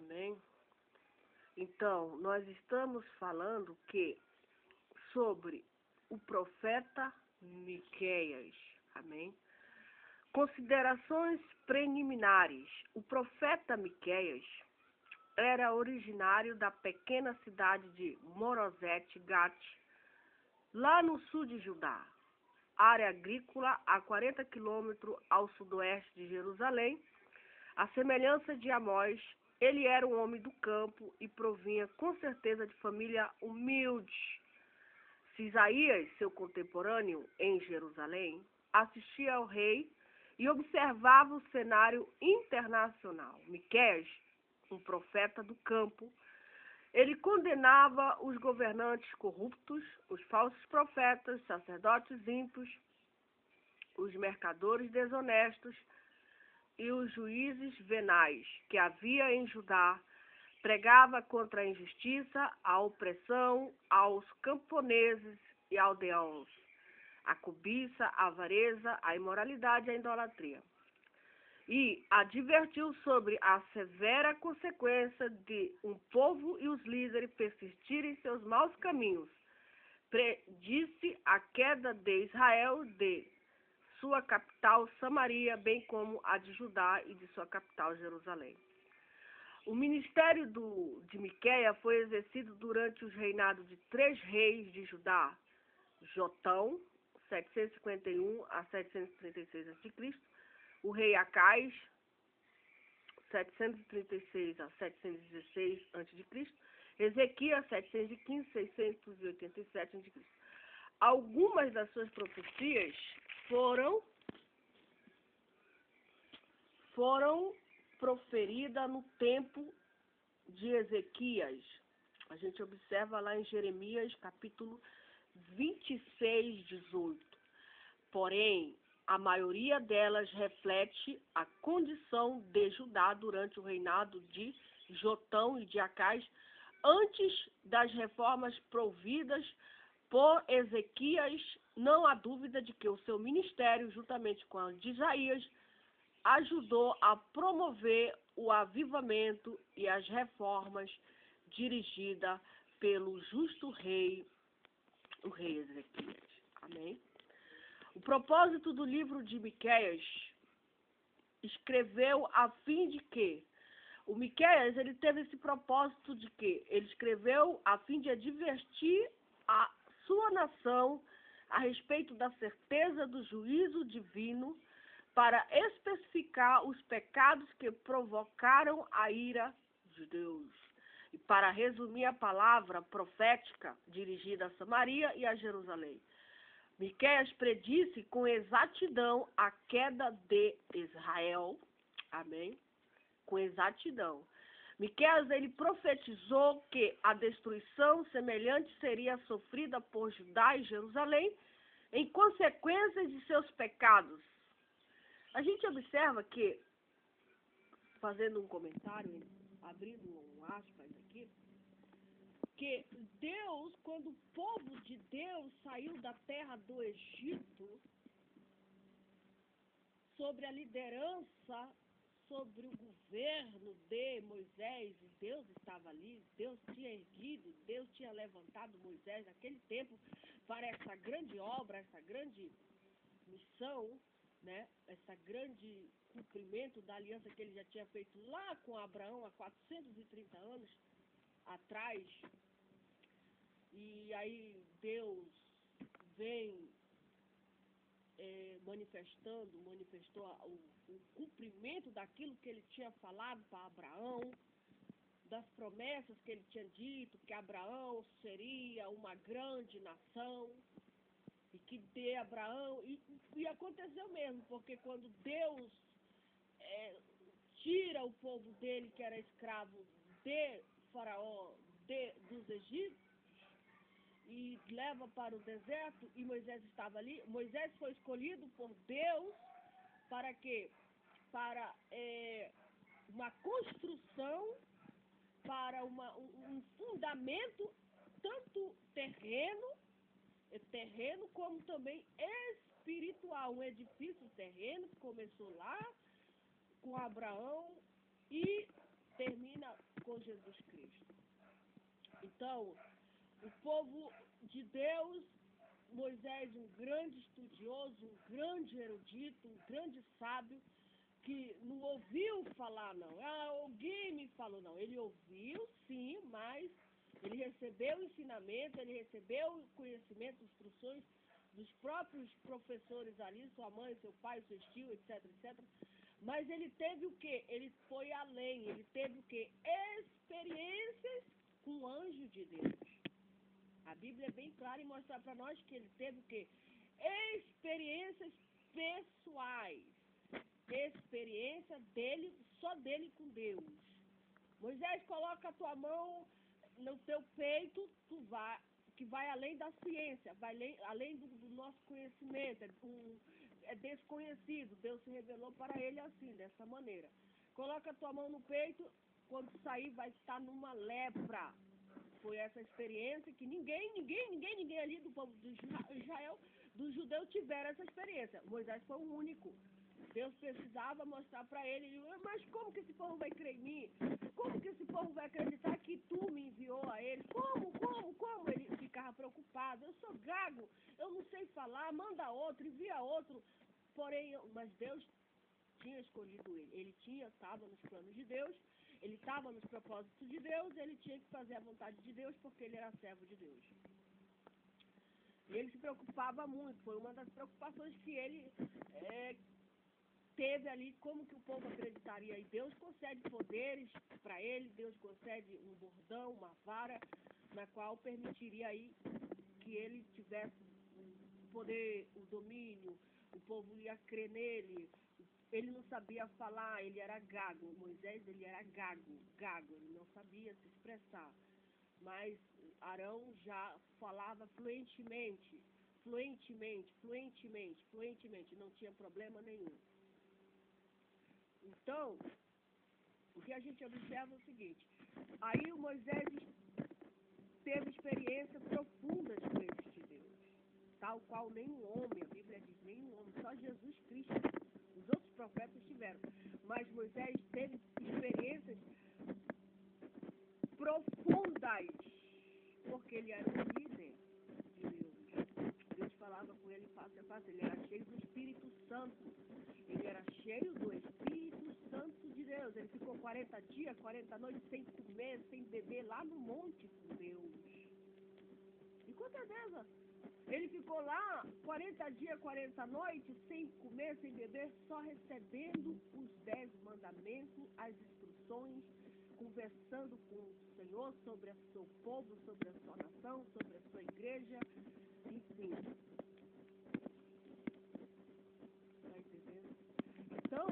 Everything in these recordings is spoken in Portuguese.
Amém? Então, nós estamos falando sobre o profeta Miqueias. Amém? Considerações preliminares. O profeta Miqueias era originário da pequena cidade de Morosete Gat, lá no sul de Judá, área agrícola a 40 quilômetros ao sudoeste de Jerusalém. À semelhança de Amós, ele era um homem do campo e provinha com certeza de família humilde. Se Isaías, seu contemporâneo em Jerusalém, assistia ao rei e observava o cenário internacional, Miqueias, um profeta do campo, ele condenava os governantes corruptos, os falsos profetas, sacerdotes ímpios, os mercadores desonestos e os juízes venais que havia em Judá. Pregava contra a injustiça, a opressão aos camponeses e aldeãos, a cobiça, a avareza, a imoralidade e a idolatria. E advertiu sobre a severa consequência de um povo e os líderes persistirem em seus maus caminhos. Predisse a queda de Israel, de sua capital Samaria, bem como a de Judá e de sua capital Jerusalém. O ministério de Miqueias foi exercido durante os reinados de 3 reis de Judá: Jotão, 751 a 736 a.C., o rei Acais, 736 a 716 a.C., Ezequias, 715 a 687 a.C. Algumas das suas profecias foram proferidas no tempo de Ezequias. A gente observa lá em Jeremias, capítulo 26, 18. Porém, a maioria delas reflete a condição de Judá durante o reinado de Jotão e de Acais, antes das reformas providas por Ezequias. Não há dúvida de que o seu ministério, juntamente com o de Isaías, ajudou a promover o avivamento e as reformas dirigidas pelo justo rei, o rei Ezequias. Amém? O propósito do livro de Miqueias escreveu a fim de que o Miqueias, ele teve esse propósito de que ele escreveu a fim de advertir a sua nação a respeito da certeza do juízo divino, para especificar os pecados que provocaram a ira de Deus e para resumir a palavra profética dirigida a Samaria e a Jerusalém. Miqueias predisse com exatidão a queda de Israel. Amém? Com exatidão. Miqueias, ele profetizou que a destruição semelhante seria sofrida por Judá e Jerusalém em consequência de seus pecados. A gente observa que, fazendo um comentário, abrindo um aspas aqui, que Deus, quando o povo de Deus saiu da terra do Egito, sobre a liderança, sobre o governo de Moisés, e Deus estava ali, Deus tinha erguido, Deus tinha levantado Moisés naquele tempo para essa grande obra, essa grande missão, né? Esse grande cumprimento da aliança que ele já tinha feito lá com Abraão há 430 anos atrás. E aí Deus vem manifestou o cumprimento daquilo que ele tinha falado para Abraão, das promessas que ele tinha dito, que Abraão seria uma grande nação, e que de Abraão, e aconteceu mesmo, porque quando Deus tira o povo dele, que era escravo de Faraó, dos egípcios, e leva para o deserto, e Moisés estava ali. Moisés foi escolhido por Deus para quê? Para uma construção, para um fundamento, tanto terreno como também espiritual. Um edifício terreno que começou lá com Abraão e termina com Jesus Cristo. Então, o povo de Deus, Moisés, um grande estudioso, um grande erudito, um grande sábio, que não ouviu falar, não. Ah, alguém me falou, não. Ele ouviu, sim, mas ele recebeu o ensinamento, ele recebeu o conhecimento, instruções dos próprios professores ali, sua mãe, seu pai, seu tio, etc, etc. Mas ele teve o quê? Ele foi além, ele teve o quê? Experiências com o anjo de Deus. A Bíblia é bem clara em mostrar para nós que ele teve o quê? Experiências pessoais. Experiência dele, só dele com Deus. Moisés, coloca a tua mão no teu peito, que vai além da ciência, vai além do nosso conhecimento, é desconhecido. Deus se revelou para ele assim, dessa maneira. Coloca a tua mão no peito, quando sair vai estar numa lepra. Foi essa experiência que ninguém ali do povo de Israel, do judeu, tiveram essa experiência. Moisés foi o único. Deus precisava mostrar para ele, mas como que esse povo vai crer em mim? Como que esse povo vai acreditar que tu me enviou a eles? Como? Ele ficava preocupado. Eu sou gago, eu não sei falar, manda outro, envia outro. Porém, mas Deus tinha escolhido ele. Ele estava nos planos de Deus, ele estava nos propósitos de Deus, ele tinha que fazer a vontade de Deus porque ele era servo de Deus. E ele se preocupava muito, foi uma das preocupações que ele teve ali, como que o povo acreditaria. E Deus concede poderes para ele, Deus concede um bordão, uma vara, na qual permitiria aí que ele tivesse o poder, o domínio, o povo ia crer nele. Ele não sabia falar, ele era gago. Moisés, ele era gago, ele não sabia se expressar. Mas Arão já falava fluentemente, não tinha problema nenhum. Então, o que a gente observa é o seguinte: aí o Moisés teve experiências profundas com esses de Deus, tal qual nenhum homem, a Bíblia diz, nenhum homem, só Jesus Cristo. Os outros profetas tiveram, mas Moisés teve experiências profundas, porque ele era um líder de Deus. Deus falava com ele face a face, ele era cheio do Espírito Santo. Ele era cheio do Espírito Santo de Deus. Ele ficou 40 dias, 40 noites sem comer, sem beber, lá no monte com Deus. E com certeza, ele ficou lá 40 dias, 40 noites, sem comer, sem beber, só recebendo os 10 mandamentos, as instruções, conversando com o Senhor sobre o seu povo, sobre a sua nação, sobre a sua igreja, enfim. Está entendendo? Então,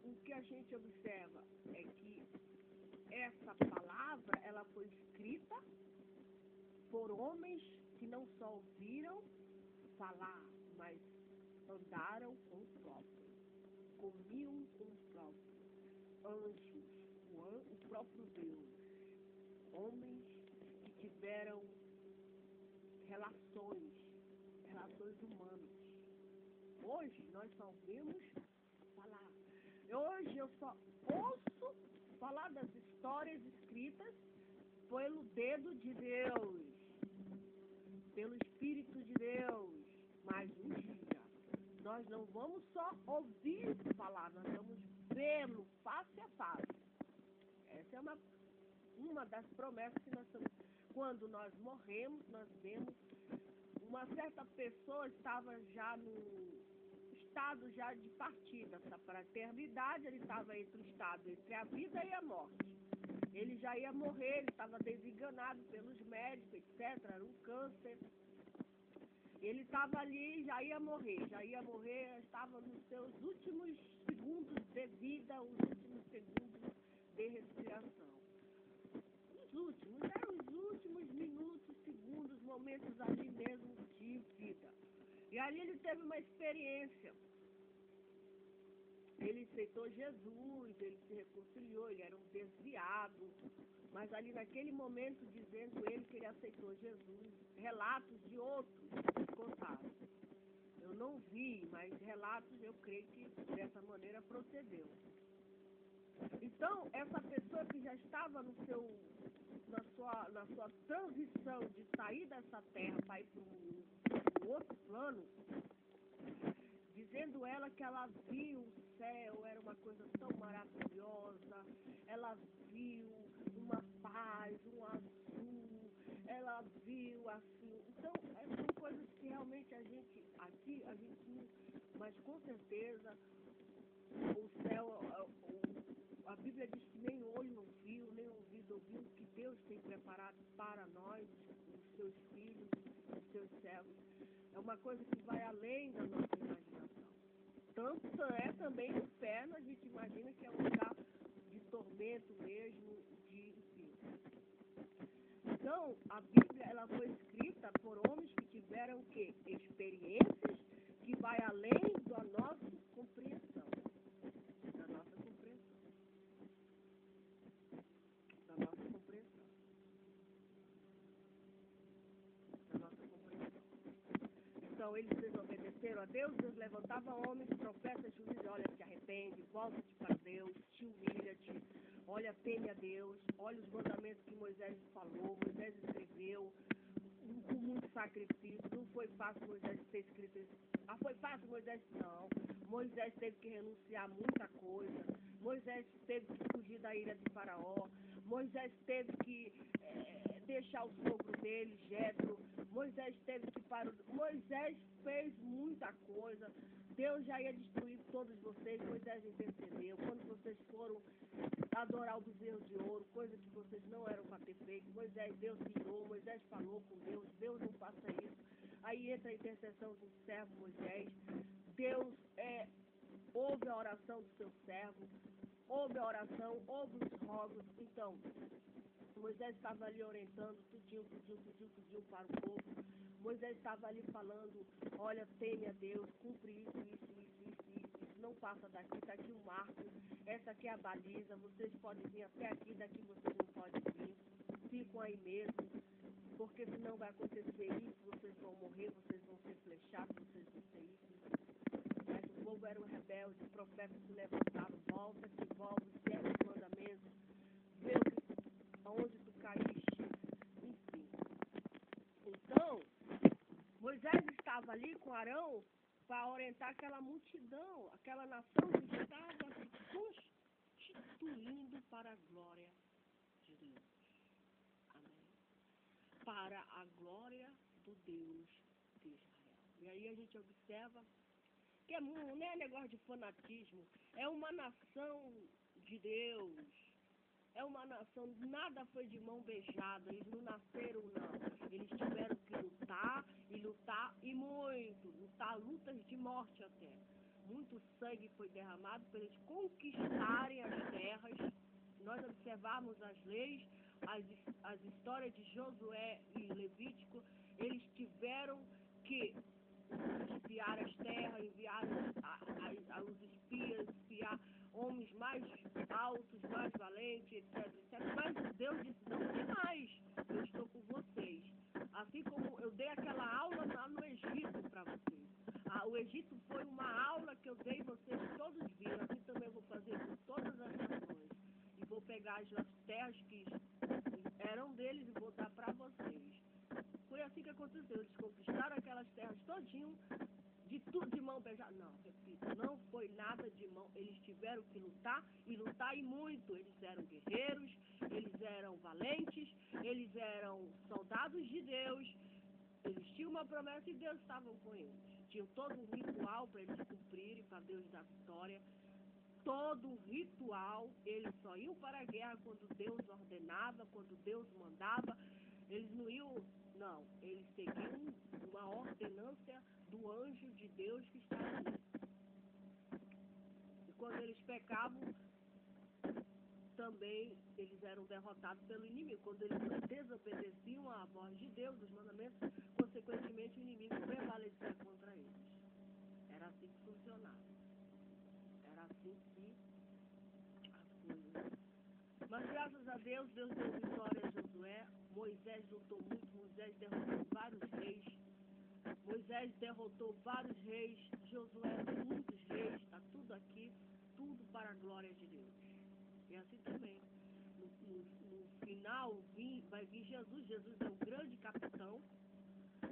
o que a gente observa é que essa palavra, ela foi escrita por homens que não só ouviram falar, mas andaram com o próprio, comiam com o próprio, anjos, o próprio Deus, homens que tiveram relações humanas. Hoje nós só ouvimos falar. Hoje eu só ouço falar das histórias escritas pelo dedo de Deus, pelo Espírito de Deus. Mas um dia nós não vamos só ouvir falar, nós vamos vê-lo face a face. Essa é uma das promessas que nós temos. Quando nós morremos, nós vemos. Uma certa pessoa estava já no estado já de partida para a eternidade. Ele estava entre o estado entre a vida e a morte. Ele já ia morrer, ele estava desenganado pelos médicos, etc. Era um câncer. Ele estava ali, já ia morrer, estava nos seus últimos segundos de vida, os últimos segundos de respiração. Eram os últimos minutos, segundos, momentos ali mesmo de vida. E ali ele teve uma experiência. Ele aceitou Jesus, ele se reconciliou, ele era um desviado. Mas ali naquele momento, dizendo ele que ele aceitou Jesus, relatos de outros contaram. Eu não vi, mas relatos eu creio que dessa maneira procedeu. Então, essa pessoa que já estava na sua transição de sair dessa terra para ir para um outro plano, dizendo ela que ela viu o céu, era uma coisa tão maravilhosa, ela viu uma paz, um azul, ela viu assim. Então, são coisas que realmente a gente não, mas com certeza o céu, a Bíblia diz que nem olho viu, nem ouvido ouviu o que Deus tem preparado para nós, os seus filhos, os seus servos. É uma coisa que vai além da nossa imaginação. Tanto é também o inferno, a gente imagina que é um lugar de tormento mesmo, enfim. Então, a Bíblia ela foi escrita por homens que tiveram o quê? Experiências que vai além da nossa compreensão. Da nossa compreensão. Da nossa compreensão. Da nossa compreensão. Então, eles desobedeceram a Deus, Deus levantava homens, profetas, juízes, olha, te arrepende, volta-te para Deus, te humilha-te, olha, teme a Deus, olha os mandamentos que Moisés falou, Moisés escreveu, com muito sacrifício, não foi fácil Moisés ter escrito isso. Ah, foi fácil Moisés? Não. Moisés teve que renunciar a muita coisa, Moisés teve que fugir da ilha de Faraó, Moisés teve que deixar o sogro dele, Jetro, Moisés teve que parar. Moisés fez muita coisa. Deus já ia destruir todos vocês. Moisés intercedeu. Quando vocês foram adorar o bezerro de ouro, coisa que vocês não eram para ter feito, Deus virou, Moisés falou com Deus, Deus não faça isso. Aí entra a intercessão do servo Moisés. Deus ouve a oração do seu servo, ouve a oração, ouve os rogos. Então, Moisés estava ali orientando, tudinho para o povo. Moisés estava ali falando, olha, teme a Deus, cumpre isso, não passa daqui, está aqui o marco, essa aqui é a baliza, vocês podem vir até aqui, daqui vocês não podem vir, ficam aí mesmo, porque senão vai acontecer isso, vocês vão morrer, vocês vão ser flechados, vocês vão ser isso. Mas o povo era um rebelde, o profeta se levantava, volta, segue os mandamentos, vê aonde tu caíste, enfim. Então, Moisés estava ali com Arão para orientar aquela multidão, aquela nação que estava se constituindo para a glória de Deus. Amém. Para a glória do Deus de Israel. E aí a gente observa que não é negócio de fanatismo, é uma nação de Deus. É uma nação, nada foi de mão beijada, eles não nasceram não, eles tiveram que lutar e muito, lutar lutas de morte até. Muito sangue foi derramado para eles conquistarem as terras. Nós observarmos as leis, as histórias de Josué e Levítico, eles tiveram que espiar as terras, enviar os espias, espiar homens mais altos, mais valentes, etc. Mas Deus disse, não tem mais, eu estou com vocês. Assim como eu dei aquela aula lá no Egito para vocês. O Egito foi uma aula que eu dei, vocês todos viram, assim também eu vou fazer com todas as nações. E vou pegar as terras que eram deles e vou dar para vocês. Foi assim que aconteceu, eles conquistaram aquelas terras todinho, de tudo de mão beijada. Não, repito, não foi nada de mão. Eles tiveram que lutar e muito. Eles eram guerreiros, eles eram valentes, eles eram soldados de Deus. Eles tinham uma promessa e Deus estava com eles. Tinham todo um ritual para eles cumprirem, para Deus dar vitória. Todo um ritual, eles só iam para a guerra quando Deus ordenava, quando Deus mandava. Eles não iam, não, eles seguiam uma ordenância do anjo de Deus que estava ali. E quando eles pecavam, também eles eram derrotados pelo inimigo. Quando eles desobedeciam à voz de Deus, dos mandamentos, consequentemente o inimigo prevalecia contra eles. Era assim que funcionava. Era assim que as coisas. Mas graças a Deus, Deus deu vitória a Josué. Moisés lutou muito, Moisés derrotou vários reis. Moisés derrotou vários reis, Josué muitos reis, está tudo aqui, tudo para a glória de Deus. É assim também. No final vai vir Jesus. Jesus é o grande capitão,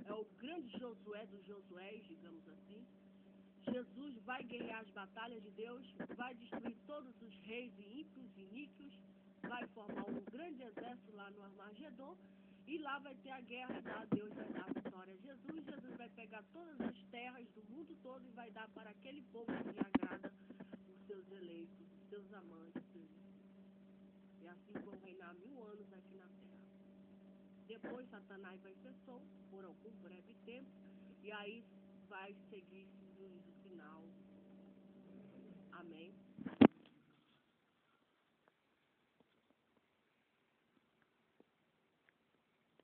é o grande Josué dos Josués, digamos assim. Jesus vai guerrear as batalhas de Deus, vai destruir todos os reis e ímpios e níquios, vai formar um grande exército lá no Armagedon, e lá vai ter a guerra e lá Deus vai dar a vitória a Jesus. Jesus vai pegar todas as terras do mundo todo e vai dar para aquele povo que lhe agrada, os seus eleitos, os seus amantes. E assim vão reinar 1000 anos aqui na terra. Depois Satanás vai ser solto por algum breve tempo, e aí vai seguir o juízo final. Amém.